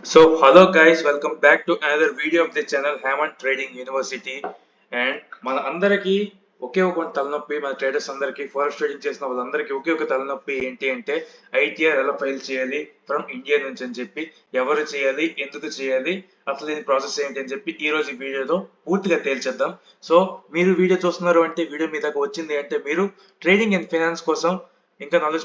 Hello guys, welcome back to another video of the channel Hammond Trading University. And మన అందరికీ ఒకే ఒక తలనొప్పి, మన ట్రేడర్స్ అందరికీ, ఫారెక్స్ ట్రేడింగ్ చేసిన వాళ్ళందరికీ ఒకే ఒక తలనొప్పి ఏంటి అంటే ఐటీఆర్ ఎలా ఫైల్ చేయాలి ఫ్రమ్ ఇండియా నుంచి అని చెప్పి, ఎవరు చేయాలి, ఎందుకు చేయాలి, అసలు దీని ప్రాసెస్ ఏంటి అని చెప్పి ఈ రోజు వీడియోలో పూర్తిగా తేల్చేద్దాం. సో మీరు వీడియో చూస్తున్నారు అంటే, వీడియో మీ దాకా వచ్చింది అంటే మీరు ట్రేడింగ్ అండ్ ఫైనాన్స్ కోసం ఇంకా నాలెడ్జ్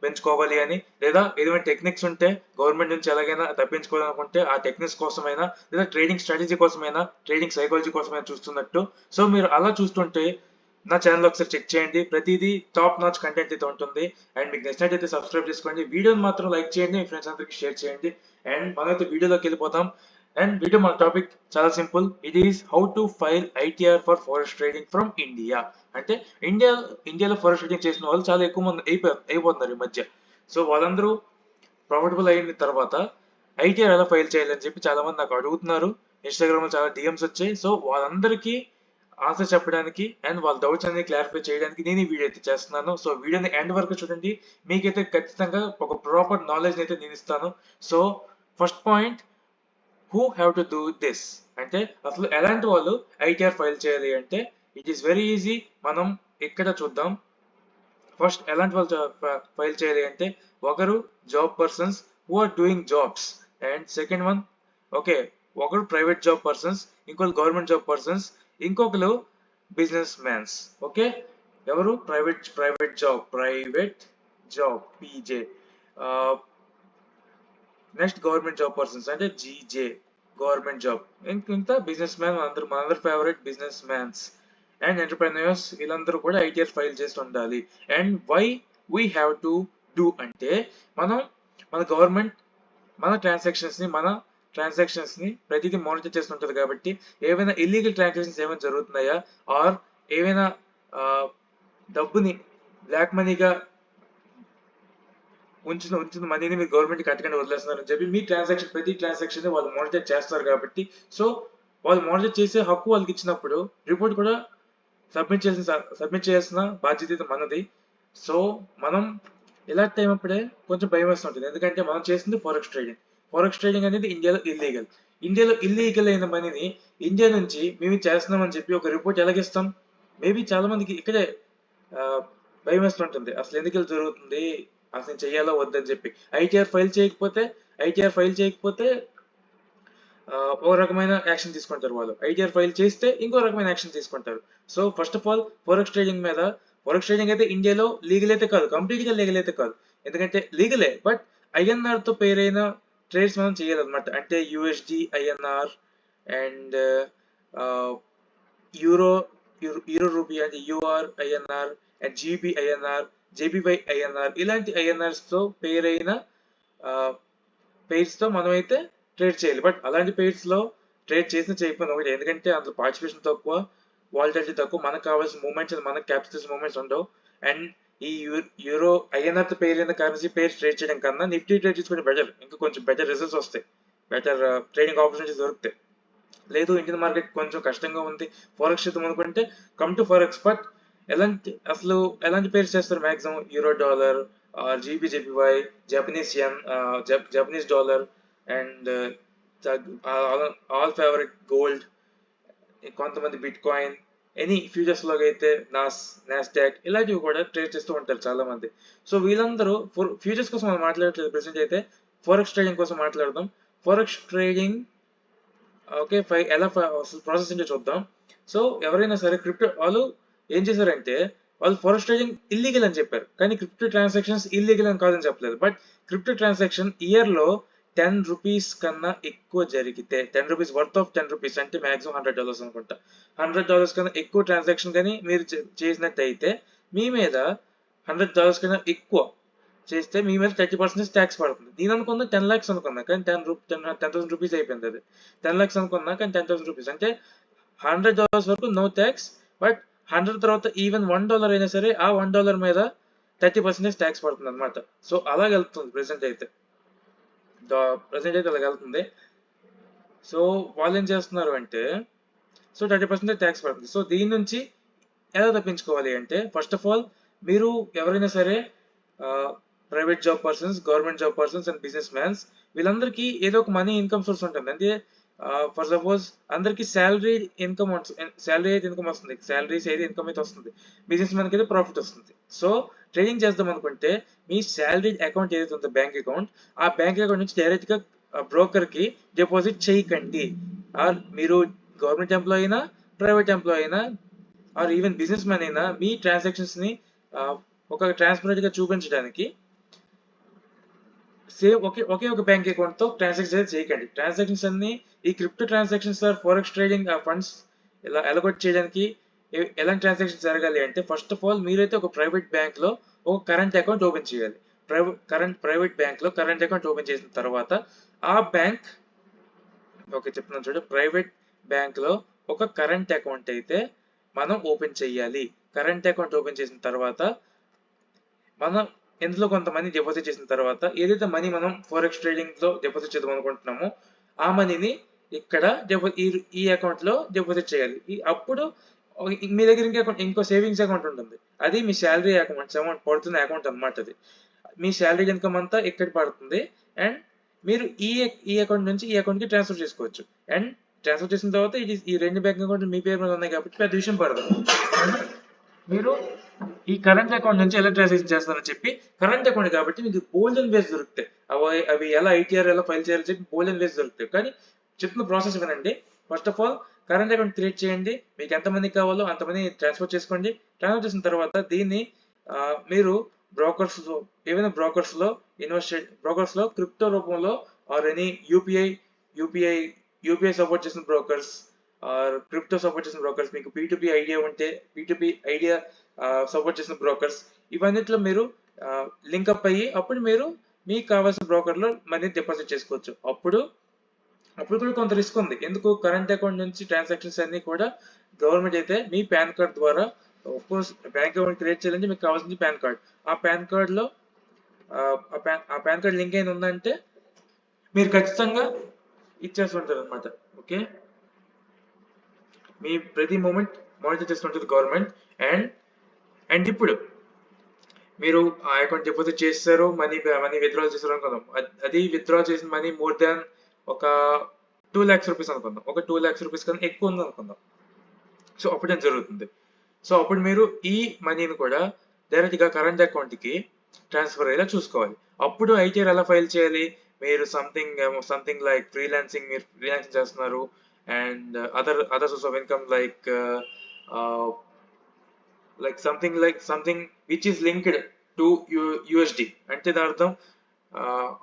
పెంచుకోవాలి అని, లేదా ఏదైనా టెక్నిక్స్ ఉంటే గవర్నమెంట్ నుంచి ఎలాగైనా తప్పించుకోవాలనుకుంటే ఆ టెక్నిక్స్ కోసమైనా, లేదా ట్రేడింగ్ స్ట్రాటజీ కోసమైనా, ట్రేడింగ్ సైకాలజీ కోసమైనా చూస్తున్నట్టు. సో మీరు అలా చూస్తుంటే నా ఛానల్ ఒకసారి చెక్ చేయండి. ప్రతిదీ టాప్ నాచ్ కంటెంట్ అయితే ఉంటుంది. అండ్ మీకు నచ్చినట్టయితే సబ్స్క్రైబ్ చేసుకోండి, వీడియోని మాత్రం లైక్ చేయండి, మీ ఫ్రెండ్స్ అందరికి షేర్ చేయండి. అండ్ మనమైతే వీడియోలోకి వెళ్ళిపోతాం. అండ్ వీడియో మన టాపిక్ చాలా simple. It is how to file ITR for forest trading from India. అంటే ఇండియాలో ఫారెస్ట్ ట్రేడింగ్ చేసిన వాళ్ళు చాలా ఎక్కువ మంది అయిపోతున్నారు ఈ మధ్య. సో వాళ్ళందరూ ప్రాఫిటబుల్ అయిన తర్వాత ఐటీఆర్ ఎలా ఫైల్ చేయాలని చెప్పి చాలా మంది నాకు అడుగుతున్నారు. ఇన్స్టాగ్రామ్ లో చాలా డిఎమ్స్ వచ్చాయి. సో వాళ్ళందరికీ ఆన్సర్ చెప్పడానికి అండ్ వాళ్ళ డౌట్స్ అన్ని క్లారిఫై చేయడానికి నేను ఈ వీడియో అయితే చేస్తున్నాను. సో వీడియోని ఎండ్ వరకు చూడండి, మీకైతే ఖచ్చితంగా ఒక ప్రాపర్ నాలెడ్జ్ అయితే నేను ఇస్తాను. So first point, who have to do this అంటే, అసలు ఎలాంటి వాళ్ళు ఐటీఆర్ ఫైల్ చేయాలి అంటే, ఇట్ ఈస్ వెరీ ఈజీ. మనం ఇక్కడ చూద్దాం. ఫస్ట్ ఎలాంటి వాళ్ళు ఫైల్ చేయాలి అంటే, ఒకరు job persons who are doing jobs, and second one, okay, ఒకరు ప్రైవేట్ జాబ్ పర్సన్స్, ఇంకొకరు గవర్నమెంట్ జాబ్ పర్సన్స్, ఇంకొకరు బిజినెస్ మ్యాన్స్. ఓకే, ఎవరు private job PJ, next government job persons అంటే జీజే, గవర్నమెంట్ జాబ్. ఇంకా బిజినెస్ మ్యాన్, మనందరి favourite business mans and entrepreneurs, వీళ్ళందరూ కూడా ITR file చేసి ఉండాలి. And why we have to do అంటే, మనం మన గవర్నమెంట్ మన ట్రాన్సాక్షన్స్ ని ప్రతిదీ మానిటర్ చేస్తుంటది కాబట్టి, ఏవైనా ఇల్లీగల్ ట్రాన్సాక్షన్స్ ఏమైనా జరుగుతున్నాయా, ఆర్ ఏవైనా డబ్బుని బ్లాక్ మనీగా ఉంచిన మనీని మీరు గవర్నమెంట్ కట్టకుండా వదిలేస్తున్నారని చెప్పి మీ ప్రతి ట్రాన్సాక్షన్ వాళ్ళు మానిటర్ చేస్తారు కాబట్టి, సో వాళ్ళు మానిటర్ చేసే హక్కు వాళ్ళకి ఇచ్చినప్పుడు రిపోర్ట్ కూడా సబ్మిట్ చేయాల్సిన బాధ్యత మనది. సో మనం ఇలాంటి టైం అప్పుడే కొంచెం భయం వేస్తుంటుంది, ఎందుకంటే మనం చేసింది ఫారెక్స్ ట్రేడింగ్ అనేది ఇండియాలో ఇల్లీగల్ అయిన మనీని ఇండియా నుంచి మేము చేస్తున్నామని చెప్పి ఒక రిపోర్ట్ ఎలాగిస్తాం. మేబీ చాలా మందికి ఇక్కడే భయం వేస్తుంటుంది, అసలు ఎందుకు ఇలా జరుగుతుంది, అసలు నేను చెయ్యాలో వద్దని చెప్పి. ఐటీఆర్ ఫైల్ చేయకపోతే ఒక రకమైన యాక్షన్ తీసుకుంటారు వాళ్ళు, ఐటీఆర్ ఫైల్ చేస్తే ఇంకో రకమైన యాక్షన్ తీసుకుంటారు. So first of all, forex trading అయితే ఇండియాలో లీగల్ అయితే కాదు, కంప్లీట్ గా లీగల్ అయితే కాదు. ఎందుకంటే లీగలే, బట్ ఐఎన్ఆర్ తో పేరైన ట్రేడ్స్ మనం చేయాలన్నమాట. అంటే USD INR and euro euro rupee అంటే EUR INR and GB INR, JPY INR, ఇలాంటి ఐఎన్ఆర్స్ తో పేరైన పెయిర్స్ తో మనమైతే ట్రేడ్ చేయాలి. బట్ అలాంటి పెయిర్స్ లో ట్రేడ్ చేయకపోయినా ఒకటి, ఎందుకంటే అందులో పార్టిసిపేషన్ తక్కువ, వాలిటాలిటీ తక్కువ, మనకు కావాల్సిన మూమెంట్స్, మనకు క్యాపిటల్స్ మూమెంట్స్ ఉండవు. అండ్ ఈ యూరో ఐఎన్ఆర్ తో పేరైన కరెన్సీ పేర్స్ ట్రేడ్ చేయడం కన్నా నిఫ్టీ ట్రేడ్ చేసుకుంటే బెటర్, ఇంకా కొంచెం బెటర్ రిజల్ట్స్ వస్తాయి, బెటర్ ట్రేడింగ్ ఆపర్చునిటీస్ దొరుకుతాయి. లేదు ఇండియన్ మార్కెట్ కొంచెం కష్టంగా ఉంది, ఫారెక్స్ చేద్దాం అనుకుంటే కమ్ టు ఫారెక్స్. బట్ ఎలాంటి పేర్స్ చేస్తారు maximum, euro dollar, GB జేపీవై, Japanese N, Japanese dollar, and all favourite gold, కొంతమంది బిట్ కాయిన్, ఎనీ ఫ్యూచర్స్ లో అయితే నాస్డాక్, ఇలాంటివి కూడా ట్రేడ్ చేస్తూ ఉంటారు చాలా మంది. సో వీళ్ళందరూ ఫ్యూచర్స్ కోసం మనం మాట్లాడట్లేదు, ప్రెసెంట్ అయితే ఫారెక్స్ ట్రేడింగ్ కోసం మాట్లాడదాం. ఫారెక్స్ ట్రేడింగ్, ఓకే, ఎలా ప్రాసెస్ ఏంటో చూద్దాం. సో ఎవరైనా సరే క్రిప్టో వాళ్ళు ఏం చేశారంటే, వాళ్ళు ఫారెక్స్ ట్రేడింగ్ ఇల్లీగల్ అని చెప్పారు, కానీ క్రిప్టో ట్రాన్సాక్షన్స్ ఇల్లీగల్ అని కాదని చెప్పలేదు. బట్ క్రిప్టో ట్రాన్సాక్షన్ ఇయర్ లో ₹10 కన్నా ఎక్కువ జరిగితే, ₹10 వర్త్ ఆఫ్ ₹10 అంటే మాక్సిమం $100 అనుకుంటా, $100 కన్నా ఎక్కువ ట్రాన్సాక్షన్ కానీ మీరు చేసినట్టయితే, మీ మీద $100 కన్నా ఎక్కువ చేస్తే మీ మీద 30% ట్యాక్స్ పడుతుంది. నేను అనుకున్నా 10 lakhs అనుకున్నా, కానీ 10,000 రూపీస్ అయిపోయింది. అది 10 lakhs అనుకున్నా, కానీ 10,000 రూపీస్ అంటే $100 వరకు నో ట్యాక్స్. బట్ 100 తర్వాత ఈవెన్ $1 అయినా సరే, ఆ $1 మీద 30% ట్యాక్స్ పడుతుంది అనమాట. సో అలాగ వెళ్తుంది ప్రెసెంట్ అయితే అలాగ వెళ్తుంది. సో వాళ్ళు ఏం చేస్తున్నారు అంటే, సో 30% ట్యాక్స్ పడుతుంది. సో దీని నుంచి ఎలా తప్పించుకోవాలి అంటే, ఫస్ట్ ఆఫ్ ఆల్ మీరు ఎవరైనా సరే private job persons, government job persons and business mans వీళ్ళందరికీ ఏదో ఒక మనీ ఇన్కమ్ సోర్స్ ఉంటుంది. అంటే ఫర్ సపోజ్ అందరికి శాలరీ ఇన్కమ్ అయితే ఇన్కమ్ వస్తుంది, శాలరీస్ అయితే ఇన్కమ్ అయితే వస్తుంది, బిజినెస్ మ్యాన్కి అయితే ప్రాఫిట్ వస్తుంది. సో ట్రేడింగ్ చేద్దాం అనుకుంటే మీ శాలరీ అకౌంట్ ఏదైతే ఉందో బ్యాంక్ అకౌంట్, ఆ బ్యాంక్ అకౌంట్ నుంచి డైరెక్ట్ గా బ్రోకర్ కి డిపాజిట్ చేయకండి. ఆర్ మీరు గవర్నమెంట్ ఎంప్లాయీ అయినా, ప్రైవేట్ ఎంప్లాయీ అయినా, ఆర్ ఈవెన్ బిజినెస్ మ్యాన్ అయినా మీ ట్రాన్సాక్షన్స్ ని ఒక ట్రాన్స్పరెంట్ గా చూపించడానికి సేమ్ ఒకే ఒక బ్యాంక్ అకౌంట్ తో ట్రాన్సాక్షన్ చేయకండి. ట్రాన్సాక్షన్స్ అన్ని ఈ crypto transactions or forex trading ఆ ఫండ్స్ ఇలా అలొకేట్ చేయడానికి ఎలాంటి ట్రాన్సాక్షన్ జరగాలి అంటే ఫస్ట్ ఆఫ్ ఆల్ మీరైతే ఒక ప్రైవేట్ బ్యాంక్ లో ఒక కరెంట్ అకౌంట్ ఓపెన్ చేయాలి. ప్రైవేట్ బ్యాంక్ లో కరెంట్ అకౌంట్ ఓపెన్ చేసిన తర్వాత ఆ బ్యాంక్ చెప్తున్నాను చూడు, ప్రైవేట్ బ్యాంక్ లో ఒక కరెంట్ అకౌంట్ అయితే మనం ఓపెన్ చేయాలి. కరెంట్ అకౌంట్ ఓపెన్ చేసిన తర్వాత మనం ఇందులో కొంత మనీ డిపాజిట్ చేసిన తర్వాత ఏదైతే మనీ మనం ఫోరెక్స్ ట్రేడింగ్ లో డిపాజిట్ చేద్దాం అనుకుంటున్నామో ఆ మనీని ఇక్కడ ఈ అకౌంట్ లో డిపాజిట్ చేయాలి. అప్పుడు మీ దగ్గర ఇంకో సేవింగ్స్ అకౌంట్ ఉంటుంది, అది మీ శాలరీ అమౌంట్ పడుతున్న అకౌంట్ అనమాట. అది మీ శాలరీ ఇన్కమ్ అంతా ఇక్కడ పడుతుంది అండ్ మీరు ఈ అకౌంట్ నుంచి ఈ అకౌంట్ కి ట్రాన్స్ఫర్ చేసుకోవచ్చు. అండ్ ట్రాన్స్ఫర్ చేసిన తర్వాత ఈ రెండు బ్యాంక్ అకౌంట్ మీ పేరు మీద ఉన్నాయి కాబట్టి పెద్ద విషయం పడదు. మీరు ఈ కరెంట్ అకౌంట్ నుంచి ఎలా ట్రాన్సాక్షన్ చేస్తారని చెప్పి, కరెంట్ అకౌంట్ కాబట్టి మీకు బోల్డెన్ వేస్ దొరుకుతాయి. అవి ఎలా ఐటీఆర్ ఎలా ఫైల్ చేయాలని చెప్పి బోల్డెన్ వేస్ దొరుకుతాయి. కానీ చెప్తున్న ప్రాసెస్ వినండి. First of all current account create చేయండి, మీకు ఎంతమంది కావాలో అంతమంది ట్రాన్స్ఫర్ చేసుకోండి. ట్రాన్స్ఫర్ చేసిన తర్వాత దీన్ని మీరు బ్రోకర్స్ లో ఏవైనా బ్రోకర్స్ లో క్రిప్టో రూపంలో ఆర్ ఎనీ యూపీఐ సపోర్ట్ చేసిన బ్రోకర్స్ ఆర్ క్రిప్టో సపోర్ట్ చేసిన బ్రోకర్స్, మీకు పీ2పీ ఐడియా ఉంటే పీ2పీ ఐడియా సపోర్ట్ చేసిన బ్రోకర్స్, ఇవన్నిట్లో మీరు లింక్అప్ అయ్యి అప్పుడు మీరు మీకు కావాల్సిన బ్రోకర్ లో మనీ డిపాజిట్ చేసుకోవచ్చు. అప్పుడు కూడా కొంత రిస్క్ ఉంది. ఎందుకు? కరెంట్ అకౌంట్ నుంచి ట్రాన్సాక్షన్స్ అన్ని కూడా గవర్నమెంట్ అయితే మీ పాన్ కార్డ్ ద్వారా కోర్స్ బ్యాంక్ అకౌంట్ క్రియేట్ చేయాలంటే మీకు కావాల్సింది పాన్ కార్డ్. ఆ పాన్ కార్డ్ లో ఆ పాన్ కార్డ్ లింక్ అయిన ఉందంటే మీరు ఖచ్చితంగా ఇచ్చేస్తుంటారు అనమాట. ఓకే, మీ ప్రతి మూమెంట్ మానిటర్ చేస్తుంటుంది గవర్నమెంట్. అండ్ ఇప్పుడు మీరు ఆ అకౌంట్ డిపాజిట్ చేస్తారు, మనీ విత్డ్రా చేస్తారు అనుకుందాం. అది విత్డ్రా చేసిన మనీ మోర్ దాన్ ఒక 2 lakhs రూపీస్ అనుకుందాం. ఒక 2 lakhs రూపీస్ కన్నా ఎక్కువ ఉంది అనుకుందాం. సో అప్పుడు ఏం జరుగుతుంది? సో అప్పుడు మీరు ఈ మనీని కూడా డైరెక్ట్ గా కరెంట్ అకౌంట్ కి ట్రాన్స్ఫర్ అయ్యేలా చూసుకోవాలి. అప్పుడు ఐటీఆర్ ఎలా ఫైల్ చేయాలి? మీరు సంథింగ్ లైక్ ఫ్రీలాన్సింగ్ చేస్తున్నారు and other source of income like something which is linked to USD. అంటే దాని అర్థం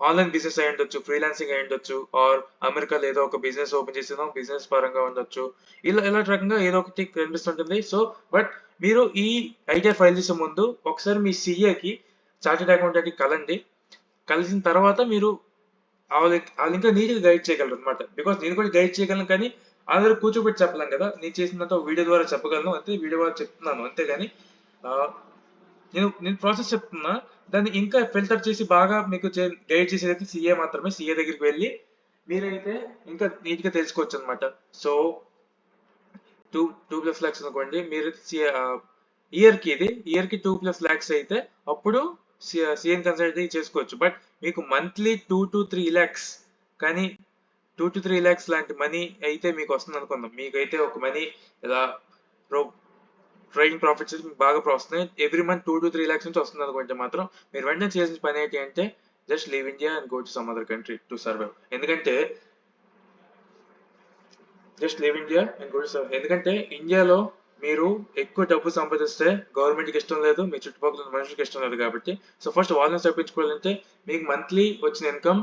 ఆన్లైన్ బిజినెస్ అయి ఉండొచ్చు, ఫ్రీలాన్సింగ్ అయి ఉండొచ్చు, ఆర్ అమెరికాలో ఏదో ఒక బిజినెస్ ఓపెన్ చేసేదాం, బిజినెస్ పరంగా ఉండొచ్చు. ఇలా రకంగా ఏదో ఒకటి కనిపిస్తుంటుంది. సో బట్ మీరు ఈ ఐడియా ఫైల్ చేసే ముందు ఒకసారి మీ సిఏకి చార్టెడ్ అకౌంటెంట్ కి కలిసిన తర్వాత మీరు వాళ్ళు ఇంకా నీట్గా గైడ్ చేయగలరు అనమాట. బికాస్ నేను కూడా గైడ్ చేయగలను, కానీ అందరూ కూర్చోబెట్టి చెప్పలేం కదా. నేను చేసినంత వీడియో ద్వారా చెప్పగలను, అంతే వీడియో ద్వారా చెప్తున్నాను అంతేగాని నేను ప్రాసెస్ చెప్తున్నా. దాన్ని ఇంకా ఫిల్టర్ చేసి బాగా మీకు గైడ్ చేసేదైతే సిఏ మాత్రమే. సిఏ దగ్గరికి వెళ్ళి మీరైతే ఇంకా నీట్ గా తెలుసుకోవచ్చు అనమాట. సో 2+ lakhs అనుకోండి, మీరు ఇయర్ కి 2+ lakhs అయితే అప్పుడు సిఎన్ కన్సల్ట్ చేసుకోవచ్చు. బట్ మీకు మంత్లీ 2 to 3 lakhs కానీ 2 to 3 lakhs లాంటి మనీ అయితే మీకు వస్తుంది అనుకుందాం. మీకైతే ఒక మనీ ఇలా ట్రేడింగ్ ప్రాఫిట్స్ మీకు బాగా వస్తున్నాయి, ఎవ్రీ మంత్ 2 to 3 lakhs నుంచి వస్తుంది అనుకుంటే మాత్రం మీరు వెంటనే చేసిన పని ఏంటి అంటే just leave India and go to some other country to survive. ఎందుకంటే ఇండియాలో మీరు ఎక్కువ డబ్బు సంపాదిస్తే గవర్నమెంట్కి ఇష్టం లేదు, మీ చుట్టుపక్కల మనుషులకి ఇష్టం లేదు. కాబట్టి సో ఫస్ట్ వాళ్ళని తప్పించుకోవాలంటే మీకు మంత్లీ వచ్చిన ఇన్కమ్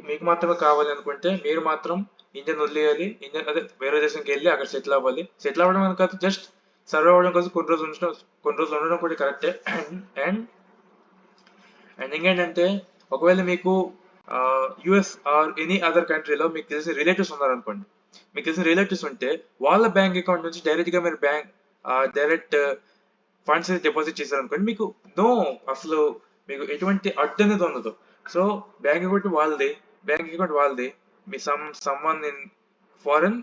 మీకు మాత్రమే కావాలి అనుకుంటే మీరు మాత్రం ఇండియన్ వదిలేయాలి. అదే వేరే దేశంకి వెళ్ళి అక్కడ సెటిల్ అవ్వాలి. సెటిల్ అవ్వడం అని కాదు, జస్ట్ సర్వైవ్ అవ్వడం కోసం కొన్ని రోజులు ఉండడం కూడా కరెక్టే. అండ్ ఇంకేంటంటే ఒకవేళ మీకు యుఎస్ ఆర్ ఎనీ అదర్ కంట్రీలో మీకు తెలిసిన రిలేటివ్స్ ఉన్నారనుకోండి, మీకు తెలిసిన రిలేటివ్స్ ఉంటే వాళ్ళ బ్యాంక్ అకౌంట్ నుంచి డైరెక్ట్ గా మీరు డైరెక్ట్ ఫండ్స్ డిపాజిట్ చేశారనుకోండి, మీకు అసలు మీకు ఎటువంటి అడ్డు అనేది ఉండదు. సో బ్యాంక్ అకౌంట్ వాళ్ళది, మీ సమ్వన్ ఇన్ ఫారెన్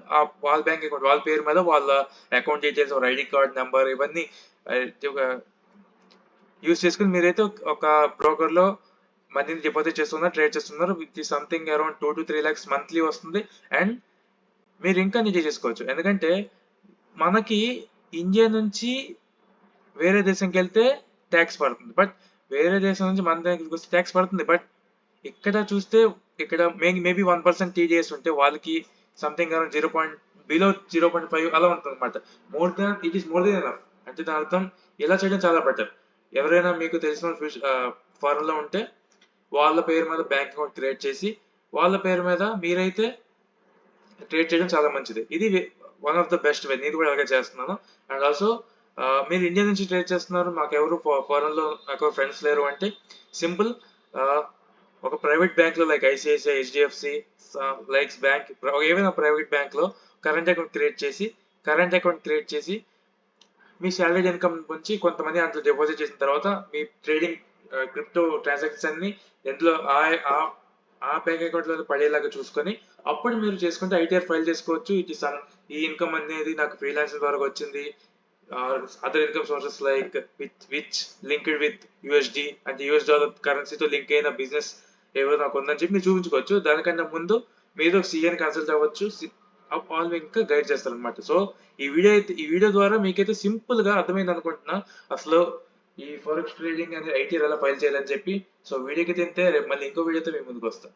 వాళ్ళ బ్యాంక్ అకౌంట్ వాళ్ళ పేరు మీద వాళ్ళ account details, ID card number, use చేసుకుని మీరైతే ఒక బ్రోకర్ లో మనీని డిపాజిట్ చేస్తున్నారు, ట్రేడ్ చేస్తున్నారు. With something around 2 to 3 lakhs monthly వస్తుంది. అండ్ మీరు ఇంకా నిజ చేసుకోవచ్చు. ఎందుకంటే మనకి ఇండియా నుంచి వేరే దేశంకి వెళ్తే ట్యాక్స్ పడుతుంది, బట్ వేరే దేశం నుంచి మన దగ్గరికి వస్తే ట్యాక్స్ పడుతుంది. బట్ ఇక్కడ చూస్తే ఇక్కడ మేబీ 1% టీడీఎస్ ఉంటే వాళ్ళకి సంథింగ్ అరౌండ్ బిలో 0.5 అలా ఉంటుంది అనమాట. It is more than enough. అంటే దాని అర్థం ఇలా చేయడం చాలా బెటర్. ఎవరైనా మీకు తెలిసిన ఫారెన్ లో ఉంటే వాళ్ళ పేరు మీద బ్యాంక్ అకౌంట్ క్రియేట్ చేసి వాళ్ళ పేరు మీద మీరైతే ట్రేడ్ చేయడం చాలా మంచిది. ఇది one of the best way. నేను కూడా అలాగే చేస్తున్నాను. అండ్ ఆల్సో మీరు ఇండియా నుంచి ట్రేడ్ చేస్తున్నారు, మాకు ఎవరు ఫారెన్ లో నాకు ఫ్రెండ్స్ లేరు అంటే సింపుల్, ఒక ప్రైవేట్ బ్యాంక్ లో like ICICI, HDFC, likes bank, ఏమైనా ప్రైవేట్ బ్యాంక్ లో కరెంట్ అకౌంట్ క్రియేట్ చేసి మీ శాలరీ ఇన్కమ్ నుంచి కొంతమంది అందులో డిపాజిట్ చేసిన తర్వాత మీ ట్రేడింగ్ క్రిప్టో ట్రాన్సాక్షన్స్ అన్ని ఎందులో ఆ బ్యాంక్ అకౌంట్ లో పడేలాగా చూసుకొని అప్పుడు మీరు చేసుకుంటే ఐటీఆర్ ఫైల్ చేసుకోవచ్చు. ఈ ఇన్కమ్ అనేది నాకు ఫ్రీలాన్సింగ్ ద్వారా వచ్చింది, other income sources like which linked with USD అంటే యూఎస్ డాలర్ కరెన్సీతో లింక్ అయిన బిజినెస్ ఏవో నాకు ఉందని చెప్పి మీరు చూపించుకోవచ్చు. దానికన్నా ముందు మీరు సిఎన్ కన్సల్ట్ అవ్వచ్చు. వాళ్ళు ఇంకా గైడ్ చేస్తారు అనమాట. సో ఈ వీడియో ద్వారా మీకైతే సింపుల్ గా అర్థమైంది అనుకుంటున్నా అసలు ఈ ఫారెక్స్ ట్రేడింగ్ అనేది ఐటీఆర్ ఎలా ఫైల్ చేయాలని చెప్పి. సో వీడియోకి తింటే రేపు మళ్ళీ ఇంకో వీడియోతో మీ ముందుకు వస్తాను.